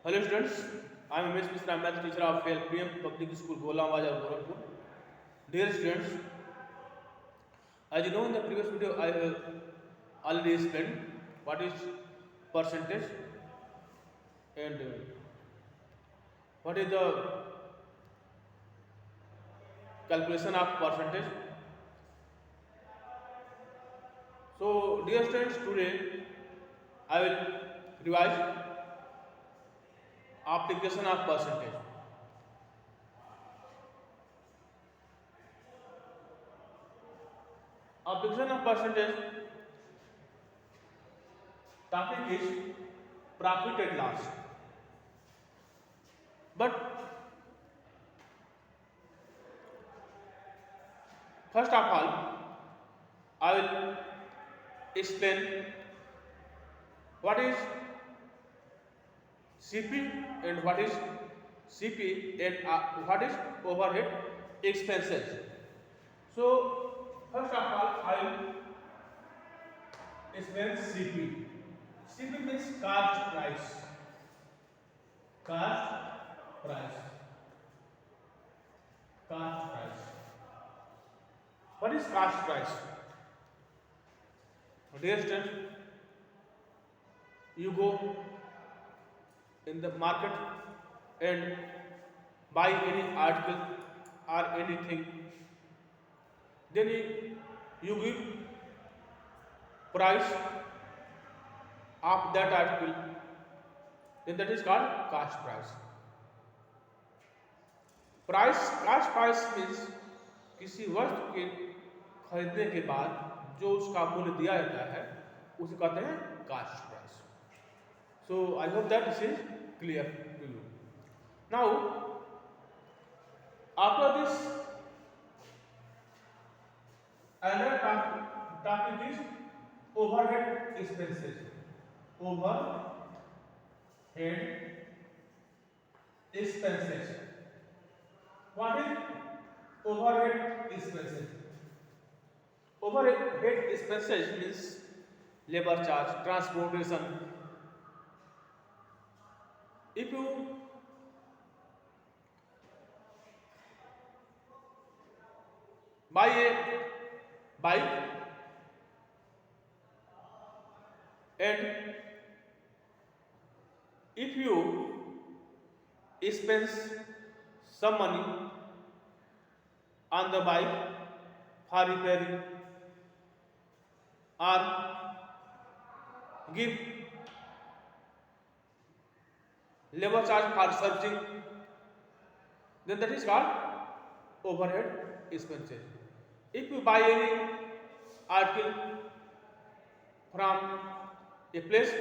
Hello students, I am Umesh Mishra, math teacher of LPM Public School, Golam Bazar, Gorakhpur. Dear students, as you know in the previous video, I have already explained what is percentage and what is the calculation of percentage. So, dear students, today I will revise application of percentage. Application of percentage topic is profit and loss. But first of all, I will explain what is CP and what is CP and what is overhead expenses. So first of all, I will explain CP. CP means cost price. Cost price. Cost price. What is cost price? Dear student, you go in the market and buy any article or anything, then you give price of that article, then that is called cost price. Cost price means किसी वस्तु के खरीदने के बाद जो उसका मूल्य दिया जाता है उसे कहते हैं cost price. So I hope that this is clear to you. Now, after this, another topic is overhead expenses. Overhead expenses. What is overhead expenses? Overhead expenses means labor charge, transportation. If you buy a bike and if you spend some money on the bike for repairing or give labor charge for servicing, then that is called overhead expenses. If you buy any article from a place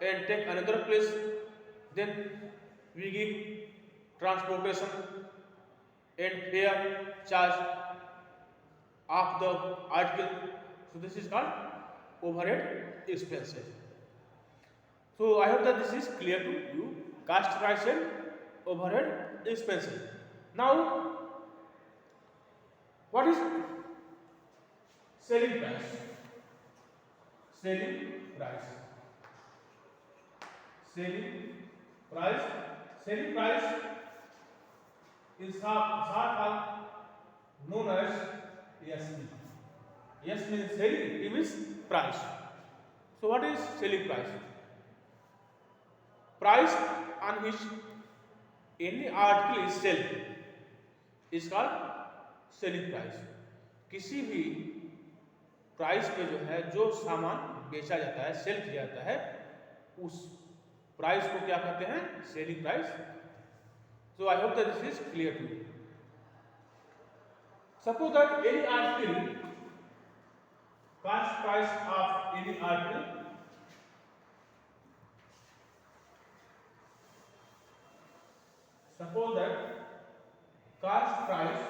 and take another place, then we give transportation and fare charge of the article. So this is called overhead expenses. So I hope that this is clear to you. Cost price and overhead expenses. Now, what is selling price? Selling price. Selling price. Selling price is short known as SP. S means selling, P means price. So what is selling price? Price on which any article is sold is called selling price. किसी भी price पे जो है जो सामान बेचा जाता है, सेल किया जाता है, उस प्राइस को क्या कहते हैं? Selling price. So I hope that this is clear to you. Suppose that any article, cost price of any article suppose that cost price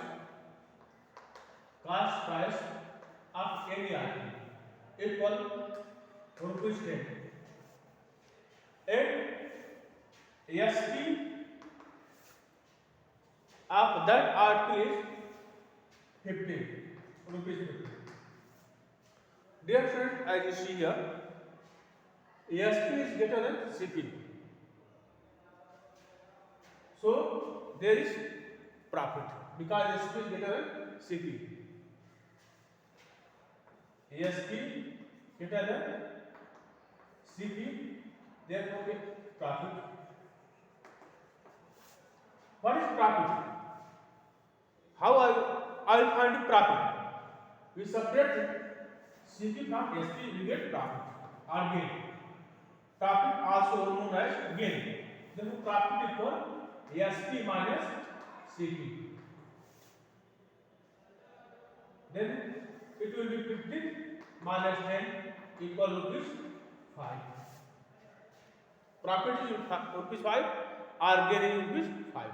of any article equal rupees 10 and SP of that article is 15 rupees 15. Dear friends, as you see here, SP is greater than CP. So there is profit because SP is greater than CP. ASP greater than CP, therefore a profit. What is profit? How I will find the profit? We separate CP from SP, we get profit or gain. Profit also known as gain. Therefore profit equal SP minus CP. Then it will be 15 minus 10 equal rupees 5. Profit is rupees 5 or gain is rupees 5.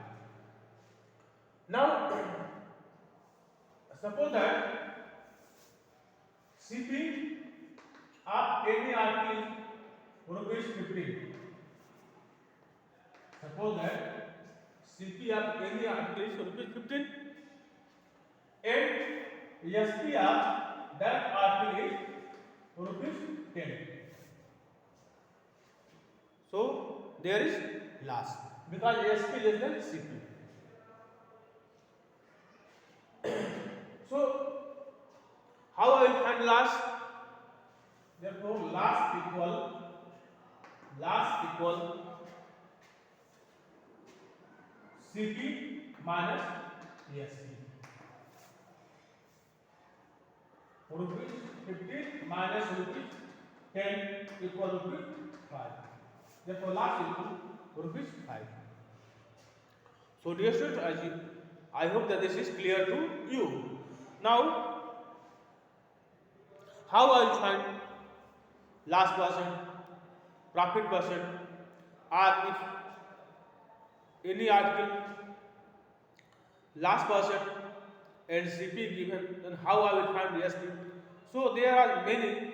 Now suppose that CP of any article is rupees 15. Suppose that CP of any article is rupees 15 and SP of that article is rupees 10. So there is loss because SP less than CP. So how I will find loss? Therefore loss equal CP minus SP. Rupees 15 minus rupees 10 equal rupees 5. Therefore loss equal rupees 5. So dear students, I hope that this is clear to you. Now how I will find loss percent, profit percent, or if any article loss percent and CP given, then how I will find the SP? So there are many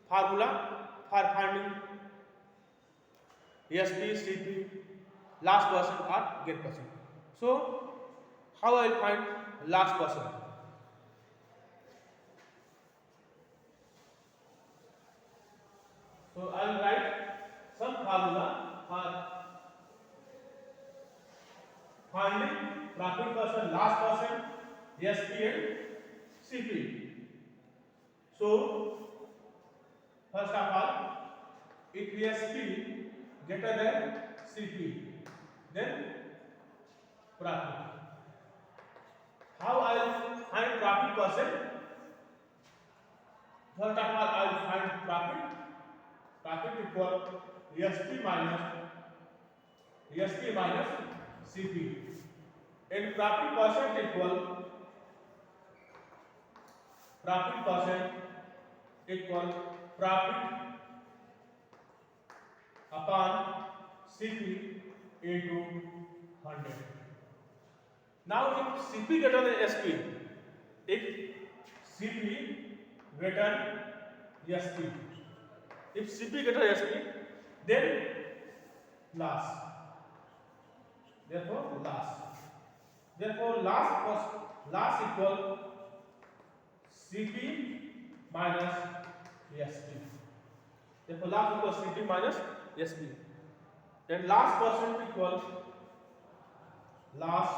formula for finding SP, CP, loss percent or gain percent. So how I will find loss percent? So I will write some formula for finding profit percent, loss percent, SP and CP. So first of all, if SP greater than CP, then profit. How I will find profit percent? First of all, I will find profit. Profit equal SP minus CP, and profit percent equal profit upon CP into 100. Now if CP greater than SP, if CP greater SP, if CP greater than SP, then loss. Therefore loss equal CP minus SP. Therefore loss equals CP minus SP. Then loss percent equal loss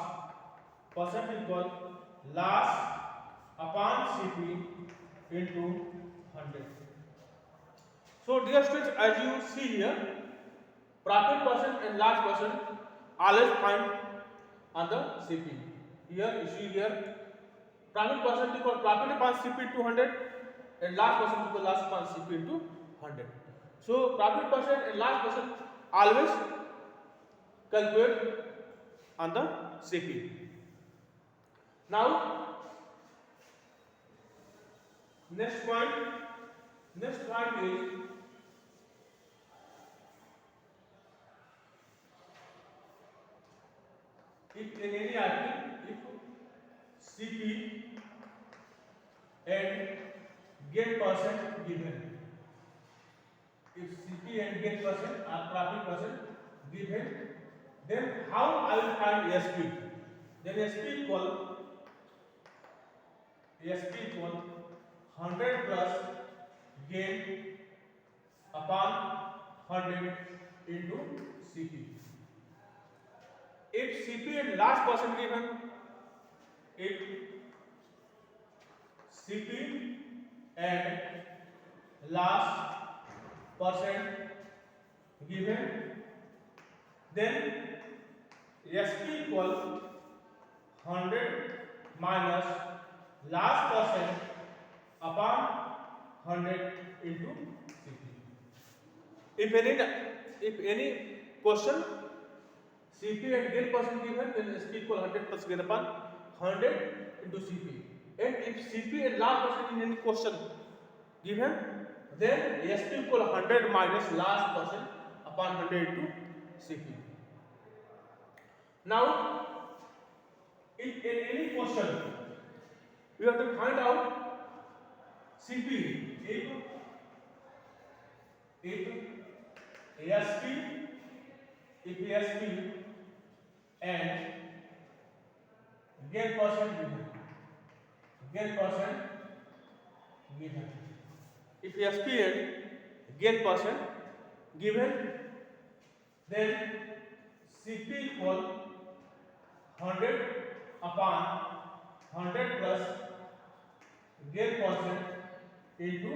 upon CP into 100. So dear students, as you see here, profit percent and loss percent always find on the CP. Here you see here, profit percent equal profit upon CP into 100 and loss percent equal loss upon CP into 100. So profit percent and loss percent always calculate on the CP. Now next point is if in any article, if CP and gain percent given, if CP and gain percent or profit percent given, then how I will find SP? Then SP equal 100 plus gain upon 100 into CP. If CP and last percent given, if CP and last percent given, then SP equal 100 minus last percent upon 100 into CP. If any question CP and gain percent given, then SP equal 100 plus gain upon 100 into CP. And if CP and last percent in any question given, then SP equal 100 minus last percent upon 100 into CP. Now, in any question, we have to find out CP if SP and gain percent given. If SP and gain percent given, then CP equal 100 upon 100 plus gain percent into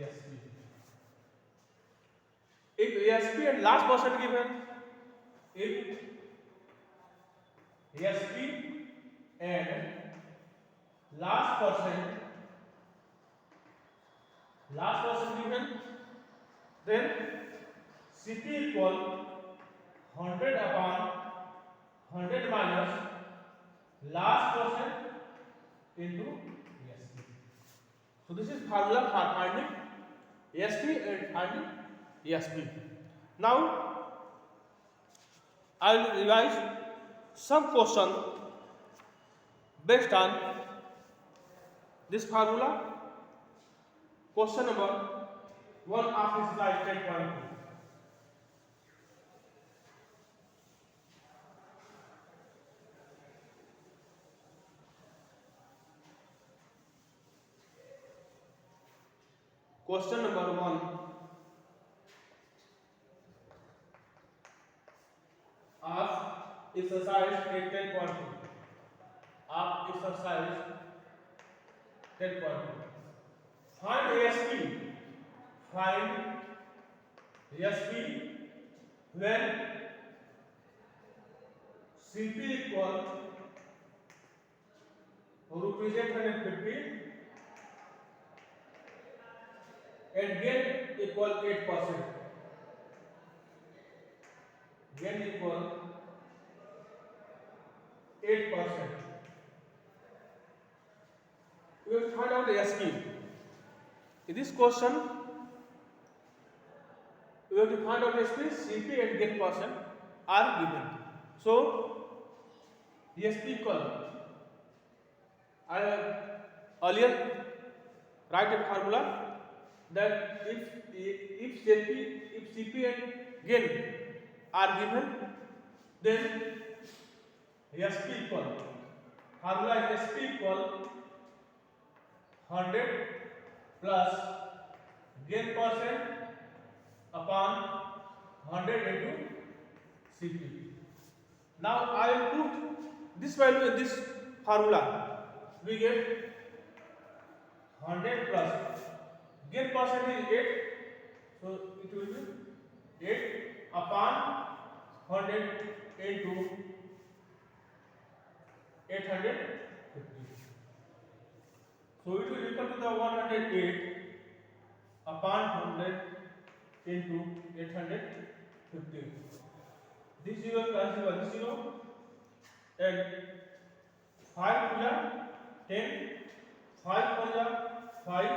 ASP. If ASP and last percent given, if ASP and last percent given, then CP equal 100 upon 100 minus last percent into ASP. So this is formula for finding ASP and finding ASP. Now I will revise some question based on this formula. Question number 1 of this slide 10.2. Question number 1 of exercise 10.2. Of exercise 10.2. Find ASP. Find ASP when CP equal represent 150 and gain equal 8%. Gain equal 8%. We will find out ASP. In this question, we have to find out ASP, CP and gain percent are given. So, ASP equal, I earlier write a formula that if CP and gain are given, then ASP equal, formula is ASP equal 100 plus gain percent upon 100 into CP. Now I will put this value in this formula. We get 100 plus gain percent is 8, so it will be 8 upon 100 into 850. So it will equal to the 108 upon 100 into 850. This 0 cancel this 0 and 5 to the 10, 5 to the 5,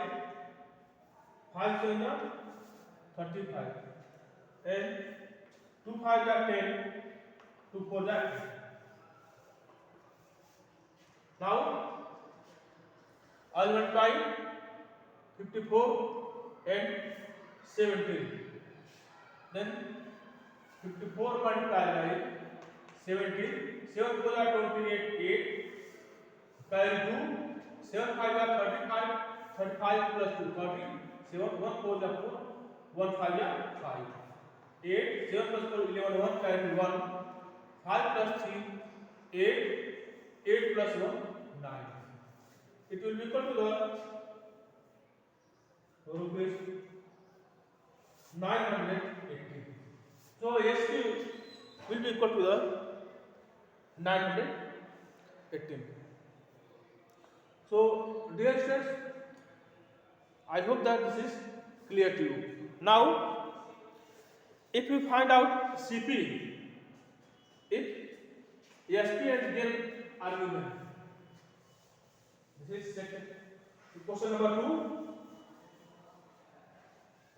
5 to the 35 and 2 5 the 10, 2 4 the 10. Now I will multiply 54 and 17. Then 54 multiplied by 17. 7 4 are 28, 8. Carry 2. 7 5 are 35. 35 plus 2, 30. 7 1 4 are 4. 1 5 are 5. 8. 7 plus 4 11. 1 carry 1. 5 plus 3 8, 8 plus 1, 9. It will be equal to the rupees 980. So SQ will be equal to the 918. So dear students, I hope that this is clear to you. Now, if we find out CP, if SP and gain are given, this is second. Question number 2.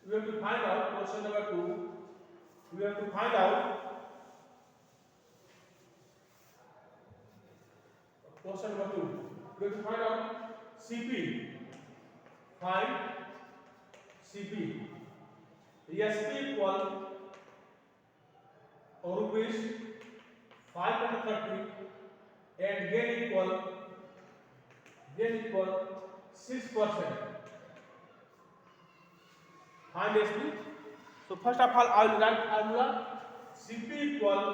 We have to find out question number 2. We have to find out question number 2. We have to find out CP. Find CP. SP equal rupees 530 and gain equal 6%. Find SP. So first of all, I will write formula. CP equal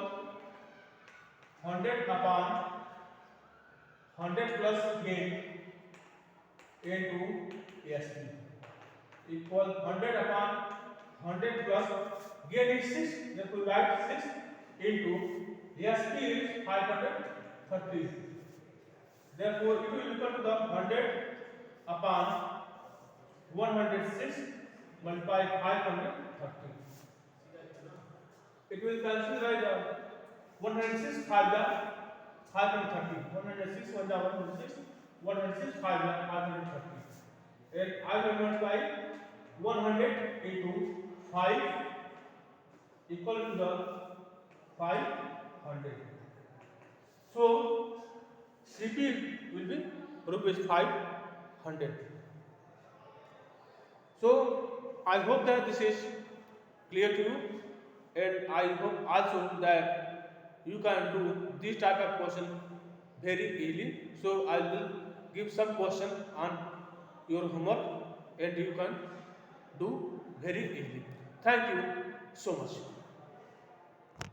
100 upon 100 plus gain into SP equal 100 upon 100 plus gain is 6. Therefore, write 6 into SP is 530. Therefore, it will equal to the 100 upon 106 multiply 530. It will cancel by the 106 5 530. 106 1 106 106 5 530. And I will multiply 100 into 5 equal to the 500. So CP will be rupees 500. So I hope that this is clear to you, and I hope also that you can do this type of question very easily. So I will give some question on your homework and you can do very easily. Thank you so much.